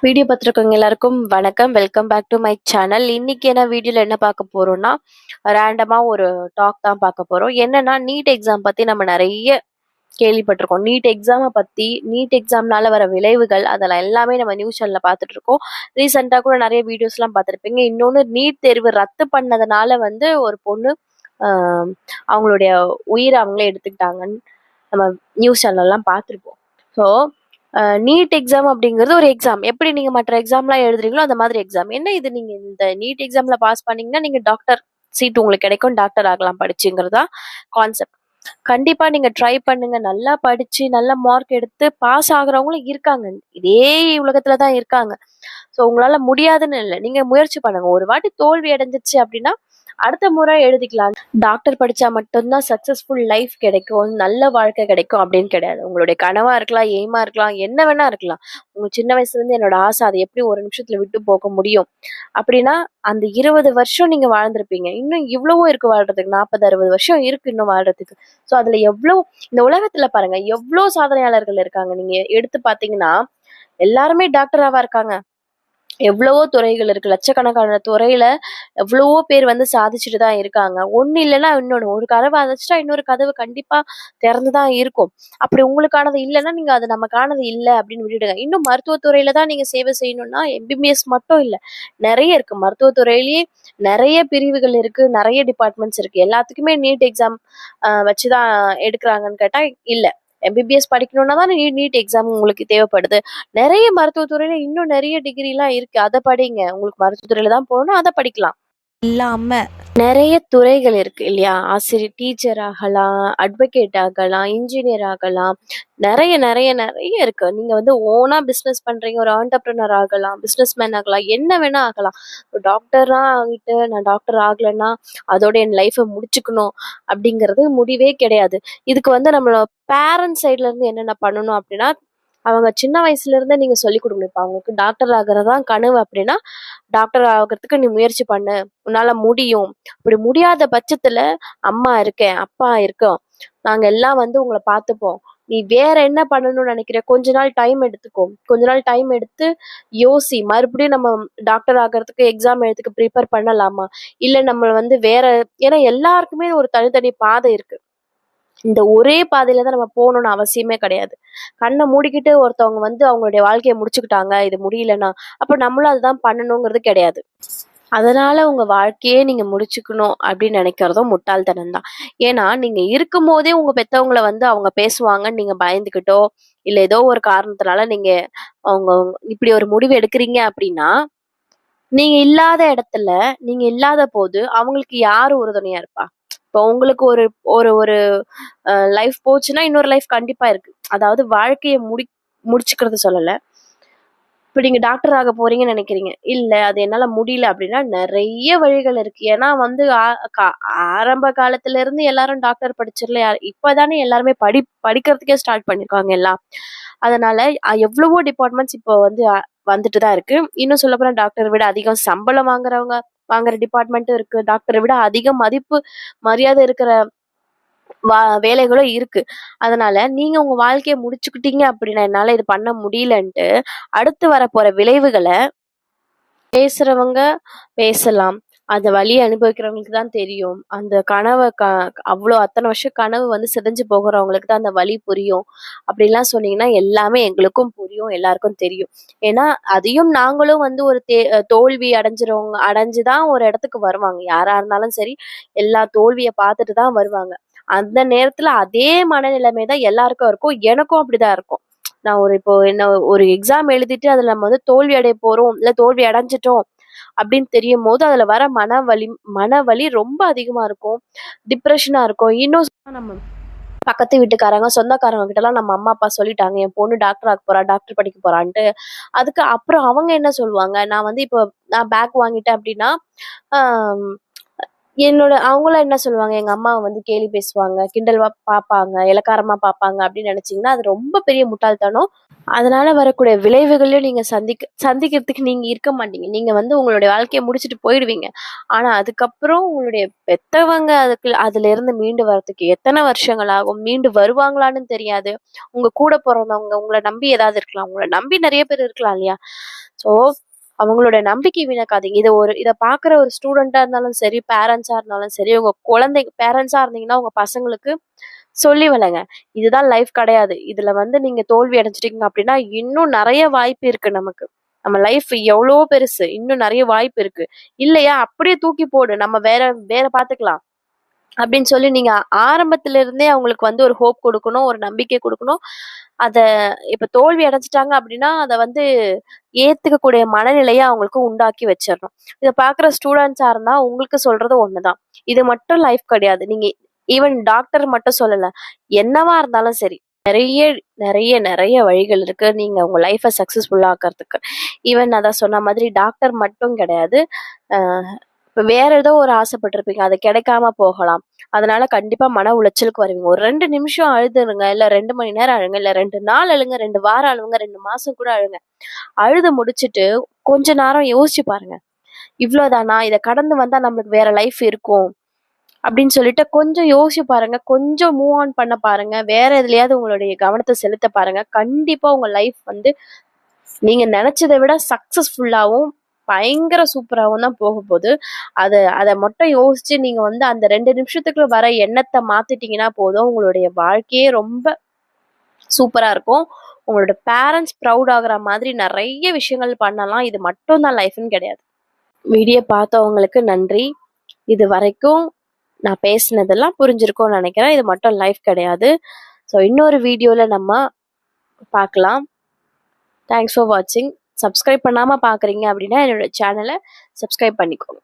Video பார்த்துருக்கவங்க எல்லாருக்கும் வணக்கம். Welcome back to my channel. இன்னைக்கு என்ன வீடியோல என்ன பார்க்க போறோம்னா, ரேண்டமா ஒரு டாக் தான் பார்க்க போறோம். என்னன்னா, நீட் எக்ஸாம் பத்தி நம்ம நிறைய கேள்விப்பட்டிருக்கோம். நீட் எக்ஸாமை பத்தி, நீட் எக்ஸாம்னால வர விளைவுகள், அதெல்லாம் எல்லாமே நம்ம நியூஸ் சேனல்ல பார்த்துட்டு இருக்கோம். ரீசெண்டா கூட நிறைய வீடியோஸ்லாம் பார்த்துருப்பீங்க. இன்னொன்று, நீட் தேர்வு ரத்து பண்ணதுனால வந்து ஒரு பொண்ணு ஆஹ் அவங்களுடைய உயிரை அவங்களே எடுத்துக்கிட்டாங்கன்னு நம்ம நியூஸ் சேனல்லாம் பார்த்துருப்போம். ஸோ நீட் எக்ஸாம் அப்படிங்கிறது ஒரு எக்ஸாம். எப்படி நீங்க மற்ற எக்ஸாம்லாம் எழுதுறீங்களோ அந்த மாதிரி எக்ஸாம். என்ன இது, நீங்க இந்த நீட் எக்ஸாம்ல பாஸ் பண்ணீங்கன்னா நீங்க டாக்டர் சீட் உங்களுக்கு கிடைக்கும், டாக்டர் ஆகலாம் படிச்சுங்கிறதா கான்செப்ட். கண்டிப்பா நீங்க ட்ரை பண்ணுங்க. நல்லா படிச்சு நல்ல மார்க் எடுத்து பாஸ் ஆகுறவங்களும் இருக்காங்க. இதே உலகத்துல தான் இருக்காங்க. ஸோ உங்களால முடியாதுன்னு இல்லை, நீங்க முயற்சி பண்ணுங்க. ஒரு வாட்டி தோல்வி அடைஞ்சிச்சு அப்படின்னா அடுத்த முறை எழுதிக்கலாம். டாக்டர் படிச்சா மட்டும்தான் சக்சஸ்ஃபுல் லைஃப் கிடைக்கும், நல்ல வாழ்க்கை கிடைக்கும் அப்படின்னு கிடையாது. உங்களுடைய கனவா இருக்கலாம், எய்மா இருக்கலாம், என்ன வேணா இருக்கலாம். உங்க சின்ன வயசுல இருந்து என்னோட ஆசை, அதை எப்படி ஒரு நிமிஷத்துல விட்டு போக முடியும் அப்படின்னா அந்த 20 வருஷம் நீங்க வாழ்ந்திருப்பீங்க. இன்னும் இவ்வளவோ இருக்கு வாழ்றதுக்கு, 40-60 வருஷம் இருக்கு இன்னும் வாழ்றதுக்கு. ஸோ அதுல எவ்வளவு இந்த உலகத்துல பாருங்க, எவ்வளவு சாதனையாளர்கள் இருக்காங்க. நீங்க எடுத்து பாத்தீங்கன்னா எல்லாருமே டாக்டராவா இருக்காங்க. எவ்வளவோ துறைகள் இருக்கு. லட்சக்கணக்கான துறையில எவ்வளவோ பேர் வந்து சாதிச்சுட்டு தான் இருக்காங்க. ஒண்ணு இல்லைன்னா இன்னொன்னு. ஒரு கதவை அடைச்சிட்டா இன்னொரு கதவு கண்டிப்பா திறந்துதான் இருக்கும். அப்படி உங்களுக்கானது இல்லைன்னா நீங்க அது நமக்கானது இல்லை அப்படின்னு விட்டுடுங்க. இன்னும் மருத்துவத்துறையில தான் நீங்க சேவை செய்யணும்னா எம்பிபிஎஸ் மட்டும் இல்லை, நிறைய இருக்கு. மருத்துவத்துறையிலேயே நிறைய பிரிவுகள் இருக்கு, நிறைய டிபார்ட்மெண்ட்ஸ் இருக்கு. எல்லாத்துக்குமே நீட் எக்ஸாம் வச்சுதான் எடுக்கிறாங்கன்னு கேட்டா இல்ல. எம்பிபிஎஸ் படிக்கணும்னா தான் நீட் எக்ஸாம் உங்களுக்கு தேவைப்படுது. நிறைய மருத்துவத்துறையில இன்னும் நிறைய டிகிரிலாம் இருக்கு, அதை படிங்க. உங்களுக்கு மருத்துவத்துறையில தான் போகணும்னா அதை படிக்கலாம். இல்லாம நிறைய துறைகள் இருக்கு இல்லையா? ஆசிரியர், டீச்சர் ஆகலாம், அட்வொகேட் ஆகலாம், இன்ஜினியர் ஆகலாம். நிறைய நிறைய நிறைய இருக்கு. நீங்க வந்து ஓனா பிசினஸ் பண்றீங்க, ஒரு ஆண்டர்பிரினர் ஆகலாம், பிசினஸ் மேன் ஆகலாம், என்ன வேணா ஆகலாம். டாக்டரா ஆகிட்டு நான் டாக்டர் ஆகலைன்னா அதோட என் லைஃபை முடிச்சுக்கணும் அப்படிங்கிறது முடிவே கிடையாது. இதுக்கு வந்து நம்மளோட பேரண்ட்ஸ் சைட்ல இருந்து என்னென்ன பண்ணணும் அப்படின்னா, அவங்க சின்ன வயசுல இருந்தே நீங்க சொல்லி கொடுக்கணும். இப்ப அவங்களுக்கு டாக்டர் ஆகுறதா கனவு அப்படின்னா, டாக்டர் ஆகிறதுக்கு நீ முயற்சி பண்ணு, உன்னால முடியும். அப்படி முடியாத பட்சத்துல அம்மா இருக்கேன், அப்பா இருக்கோம், நாங்க எல்லாம் வந்து உங்களை பார்த்துப்போம். நீ வேற என்ன பண்ணணும்னு நினைக்கிற, கொஞ்ச நாள் டைம் எடுத்துக்கோ. கொஞ்ச நாள் டைம் எடுத்து யோசி, மறுபடியும் நம்ம டாக்டர் ஆகிறதுக்கு எக்ஸாம் எழுதுக்கு ப்ரிப்பேர் பண்ணலாமா, இல்ல நம்ம வந்து வேற. ஏன்னா எல்லாருக்குமே ஒரு தனித்தனி பாதை இருக்கு. இந்த ஒரே பாதையில தான் நம்ம போகணும்னு அவசியமே கிடையாது. கண்ணை மூடிக்கிட்டு ஒருத்தவங்க வந்து அவங்களுடைய வாழ்க்கையை முடிச்சுக்கிட்டாங்க, இது முடியலன்னா அப்ப நம்மளும் அதுதான் பண்ணணுங்கிறது கிடையாது. அதனால உங்க வாழ்க்கையே நீங்க முடிச்சுக்கணும் அப்படின்னு நினைக்கிறதும் முட்டாள்தனம் தான். ஏன்னா நீங்க இருக்கும் போதே உங்க பெத்தவங்களை வந்து அவங்க பேசுவாங்கன்னு நீங்க பயந்துகிட்டோ, இல்ல ஏதோ ஒரு காரணத்தினால நீங்க அவங்க இப்படி ஒரு முடிவு எடுக்கிறீங்க அப்படின்னா, நீங்க இல்லாத இடத்துல, நீங்க இல்லாத போது அவங்களுக்கு யாரு உறுதுணையா இருப்பா? இப்போ உங்களுக்கு ஒரு ஒரு ஒரு லைஃப் போச்சுன்னா இன்னொரு லைஃப் கண்டிப்பா இருக்கு. அதாவது வாழ்க்கைய முடிச்சுக்கிறது சொல்லல. இப்ப நீங்க டாக்டர் ஆக போறீங்கன்னு நினைக்கிறீங்க, இல்ல அது என்னால முடியல அப்படின்னா நிறைய வழிகள் இருக்கு. ஏன்னா வந்து ஆரம்ப காலத்துல இருந்து எல்லாரும் டாக்டர் படிச்சிடல, இப்பதானே எல்லாருமே படிக்கிறதுக்கே ஸ்டார்ட் பண்ணிருக்காங்க எல்லாம். அதனால எவ்வளவோ டிபார்ட்மெண்ட்ஸ் இப்போ வந்து வந்துட்டு தான் இருக்கு. இன்னும் சொல்ல போனா டாக்டரை விட அதிகம் சம்பளம் வாங்குற டிபார்ட்மெண்ட்டும் இருக்கு. டாக்டரை விட அதிக மதிப்பு மரியாதை இருக்கிற வேலைகளும் இருக்கு. அதனால நீங்க உங்க வாழ்க்கைய முடிச்சுக்கிட்டீங்க அப்படின்னா, என்னால இது பண்ண முடியலன்ட்டு அடுத்து வரப்போற விளைவுகளை பேசுறவங்க பேசலாம். அந்த வலியை அனுபவிக்கிறவங்களுக்கு தான் தெரியும். அந்த கனவை அவ்வளோ அத்தனை வருஷம் கனவு வந்து சிதைஞ்சு போகிறவங்களுக்கு தான் அந்த வலி புரியும். அப்படிலாம் சொன்னீங்கன்னா எல்லாமே எங்களுக்கும் புரியும், எல்லாருக்கும் தெரியும். ஏன்னா அதையும் நாங்களும் வந்து ஒரு தோல்வி அடைஞ்சுதான் ஒரு இடத்துக்கு வருவாங்க. யாரா இருந்தாலும் சரி, எல்லா தோல்வியை பார்த்துட்டு தான் வருவாங்க. அந்த நேரத்துல அதே மனநிலைமை தான் எல்லாருக்கும் இருக்கும், எனக்கும் அப்படிதான் இருக்கும். நான் இப்போ என்ன ஒரு எக்ஸாம் எழுதிட்டு அதுல நம்ம வந்து தோல்வி அடைய போறோம், இல்ல தோல்வி அடைஞ்சிட்டோம் அப்படின்னு தெரியும் போது அதுல வர மனவலி ரொம்ப அதிகமா இருக்கும், டிப்ரெஷனா இருக்கும். இன்னும் நம்ம பக்கத்து வீட்டுக்காரங்க, சொந்தக்காரங்க கிட்ட எல்லாம் நம்ம அம்மா அப்பா சொல்லிட்டாங்க என் பொண்ணு டாக்டர் ஆக போறா, டாக்டர் படிக்க போறான்ட்டு. அதுக்கு அப்புறம் அவங்க என்ன சொல்லுவாங்க, நான் வந்து இப்போ நான் பேக் வாங்கிட்டேன் அப்படின்னா ஆஹ் அவங்களும் என்ன சொல்லுவாங்க, எங்க அம்மாவை வந்து கேலி பேசுவாங்க, கிண்டல்வா பார்ப்பாங்க, இளக்காரமா பார்ப்பாங்க அப்படின்னு நினைச்சீங்கன்னா அது ரொம்ப பெரிய முட்டாள்தனம். அதனால வரக்கூடிய விளைவுகளையும் நீங்க சந்திக்கிறதுக்கு நீங்க இருக்க மாட்டீங்க. நீங்க வந்து உங்களுடைய வாழ்க்கையை முடிச்சுட்டு போயிடுவீங்க. ஆனா அதுக்கப்புறம் உங்களுடைய பெத்தவங்க அதுல இருந்து மீண்டு வர்றதுக்கு எத்தனை வருஷங்கள் ஆகும், மீண்டு வருவாங்களான்னு தெரியாது. உங்க கூட பிறந்தவங்க உங்களை நம்பி ஏதாவது இருக்கலாம், உங்களை நம்பி நிறைய பேர் இருக்கலாம் இல்லையா? ஸோ அவங்களோட நம்பிக்கை வீணாக்காதீங்க. இத பார்க்குற ஒரு ஸ்டூடெண்ட்டா இருந்தாலும் சரி, பேரண்ட்ஸா இருந்தாலும் சரி, உங்க பேரண்ட்ஸா இருந்தீங்கன்னா உங்க பசங்களுக்கு சொல்லி வளங்க. இதுதான் லைஃப் கிடையாது. இதுல வந்து நீங்க தோல்வி அடைஞ்சுட்டீங்க அப்படின்னா, இன்னும் நெறைய வாய்ப்பு இருக்கு நமக்கு. நம்ம லைஃப் எவ்வளோ பெருசு. இன்னும் நெறைய வாய்ப்பு இருக்கு. இல்லையா அப்படியே தூக்கி போடு. நம்ம வேற வேற பார்த்துக்கலாம். அப்படின்னு சொல்லி நீங்க ஆரம்பத்துல இருந்தே அவங்களுக்கு வந்து ஒரு ஹோப் குடுக்கணும். ஒரு நம்பிக்கை குடுக்கணும். அத இப்ப தோல்வி அடைஞ்சுட்டாங்க அப்படின்னா, அத வந்து ஏத்துக்கக்கூடிய மனநிலைய அவங்களுக்கு உண்டாக்கி வச்சிரணும். இத பார்க்குற ஸ்டூடெண்ட்ஸா இருந்தா உங்களுக்கு சொல்றது ஒண்ணுதான். இது மட்டும் லைஃப் கிடையாது. நீங்க ஈவன் டாக்டர் மட்டும் சொல்லல. என்னவா இருந்தாலும் சரி. நெறைய நெறைய நெறைய வழிகள் இருக்கு. நீங்க உங்க லைஃப சக்சஸ்ஃபுல்லா ஆக்கறதுக்கு. ஈவன் அதான் சொன்ன மாதிரி டாக்டர் மட்டும் கிடையாது. அ இப்ப வேற ஏதோ ஒரு ஆசைப்பட்டிருப்பீங்க. அது கிடைக்காம போகலாம். அதனால கண்டிப்பா மன உளைச்சலுக்கு வருவீங்க. ஒரு 2 நிமிஷம் அழுதுருங்க. இல்ல 2 மணி நேரம் அழுங்க. இல்ல 2 நாள் அழுங்க, 2 வாரம் அழுங்க, 2 மாசம் கூட அழுங்க. அழுது முடிச்சுட்டு கொஞ்ச நேரம் யோசிச்சு பாருங்க. இவ்ளோதானா? இத கடந்து வந்தா நம்மளுக்கு வேற லைஃப் இருக்கும். அப்படின்னு சொல்லிட்டு கொஞ்சம் யோசிச்சு பாருங்க. கொஞ்சம் மூவ் ஆன் பண்ண பாருங்க. வேற எதுலயாவது உங்களுடைய கவனத்த செலுத்த பாருங்க. கண்டிப்பா உங்க லைஃப் வந்து நீங்க நெனச்சத விட சக்சஸ்ஃபுல்லாவும், பயங்கர சூப்பராவும் தான் போகப்போது. அத அத மட்டும் யோசிச்சு நீங்க வந்து அந்த 2 நிமிஷத்துக்குள்ள வர எண்ணத்த மாத்திட்டீங்கன்னா போதும். உங்களுடைய வாழ்க்கையே ரொம்ப சூப்பரா இருக்கும். உங்களோட பேரண்ட்ஸ் ப்ரவுட் ஆகுற மாதிரி நெறைய விஷயங்கள் பண்ணலாம். இது மட்டும் தான் லைஃப்ன்னு கிடையாது. வீடியோ பார்த்தவங்களுக்கு நன்றி. இதுவரைக்கும் நான் பேசினதெல்லாம் புரிஞ்சிருக்கும்னு நெனைக்கிறேன். இது மட்டும் லைஃப் கிடையாது. ஸோ இன்னொரு வீடியோல நம்ம பார்க்கலாம். தேங்க்ஸ் ஃபார் வாட்சிங். சப்ஸ்கிரைப் பண்ணாம பார்க்குறீங்க அப்படின்னா என்னோட சேனல சப்ஸ்கிரைப் பண்ணிக்கோங்க.